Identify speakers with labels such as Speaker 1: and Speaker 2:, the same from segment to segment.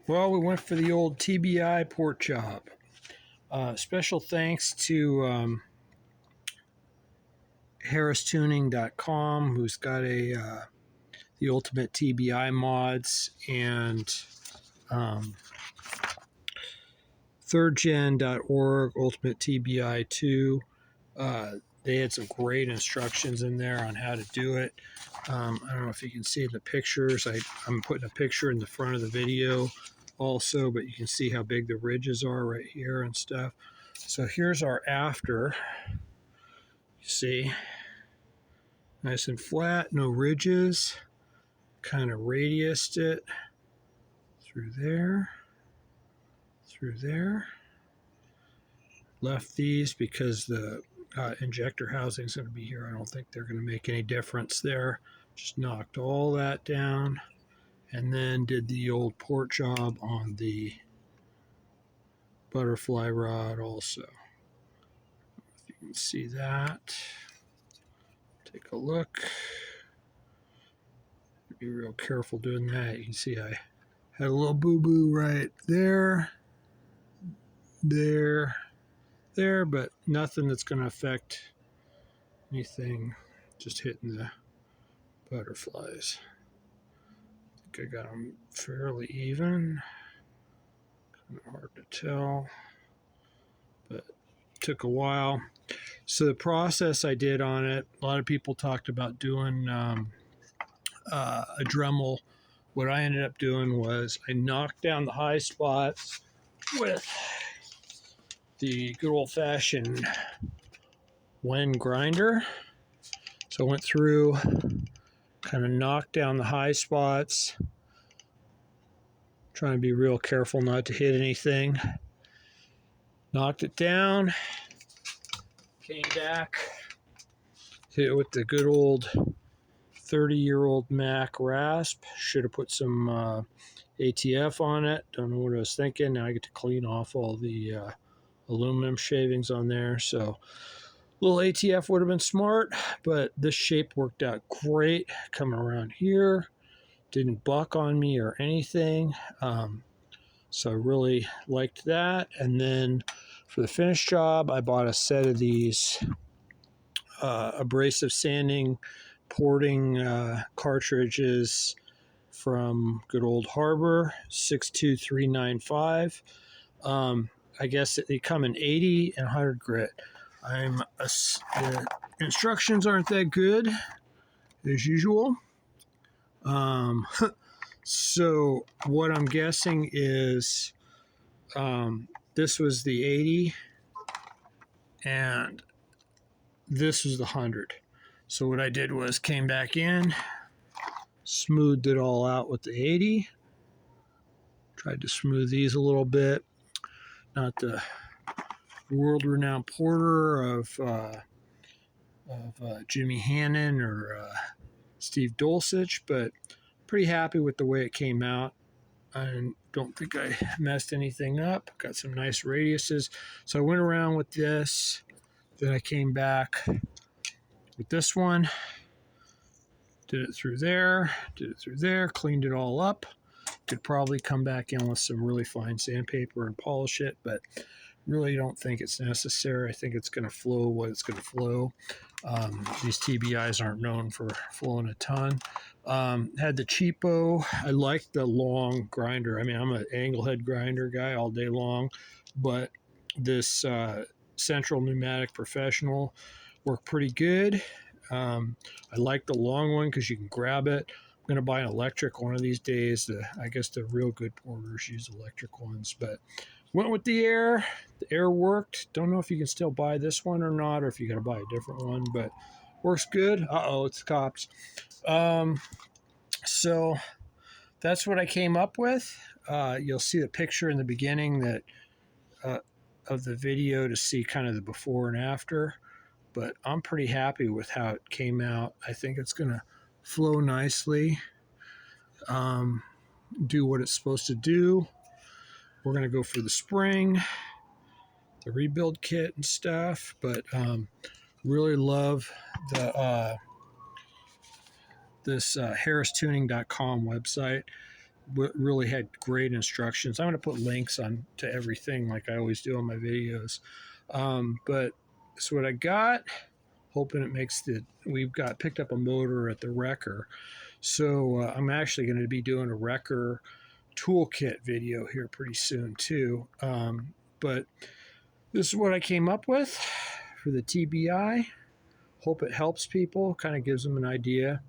Speaker 1: Well, we went for the old TBI port job. Special thanks to harristuning.com, who's got the ultimate TBI mods, and thirdgen.org, ultimate TBI 2. They had some great instructions in there on how to do it. I don't know if you can see in the pictures. I'm putting a picture in the front of the video also, but you can see how big the ridges are right here and stuff. So here's our after. You see, nice and flat, no ridges. Kind of radiused it through there, left these because the injector housing is going to be here. I don't think they're going to make any difference there. Just knocked all that down and then did the old port job on the butterfly rod also. If you can see that, take a look. Be real careful doing that. You can see I had a little boo-boo right there, but nothing that's going to affect anything, just hitting the butterflies. I think I got them fairly even. Kind of hard to tell, but took a while. So the process I did on it, a lot of people talked about doing a Dremel. What I ended up doing was I knocked down the high spots with the good old-fashioned Wen grinder. So I went through, kind of knocked down the high spots, trying to be real careful not to hit anything. Knocked it down, came back, hit it with the good old 30-year-old Mac rasp. Should have put some ATF on it. Don't know what I was thinking. Now I get to clean off all the aluminum shavings on there. So a little ATF would have been smart, but this shape worked out great. Coming around here, didn't buck on me or anything. So I really liked that. And then for the finish job, I bought a set of these abrasive sanding porting cartridges from good old Harbor, 62395. I guess they come in 80 and 100 grit. The instructions aren't that good, as usual. So what I'm guessing is this was the 80 and this was the 100. So what I did was came back in, smoothed it all out with the 80, tried to smooth these a little bit. Not the world-renowned porter of Jimmy Hannon or Steve Dulcich, but pretty happy with the way it came out. I don't think I messed anything up. Got some nice radiuses. So I went around with this, then I came back with this one, did it through there, cleaned it all up. Could probably come back in with some really fine sandpaper and polish it, but really don't think it's necessary. I think it's going to flow what it's going to flow. These TBIs aren't known for flowing a ton. Had the cheapo. I like the long grinder. I mean, I'm an angle head grinder guy all day long, but this Central Pneumatic Professional worked pretty good. I like the long one because you can grab it. I'm going to buy an electric one of these days. I guess the real good porters use electric ones, but went with the air. The air worked. Don't know if you can still buy this one or not, or if you got to buy a different one, but works good. Uh-oh, it's the cops. So that's what I came up with. You'll see the picture in the beginning that of the video to see kind of the before and after, but I'm pretty happy with how it came out. I think it's going to flow nicely, do what it's supposed to do. We're going to go for the spring, the rebuild kit and stuff, but really love the this harristuning.com website. really had great instructions. I'm going to put links on to everything like I always do on my videos. But that's what I got. Hoping it makes we've got picked up a motor at the wrecker. So I'm actually going to be doing a wrecker toolkit video here pretty soon too. But this is what I came up with for the TBI. Hope it helps people, kind of gives them an idea,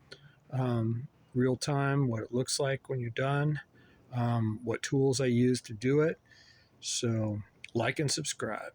Speaker 1: real time, what it looks like when you're done, what tools I use to do it. So like and subscribe.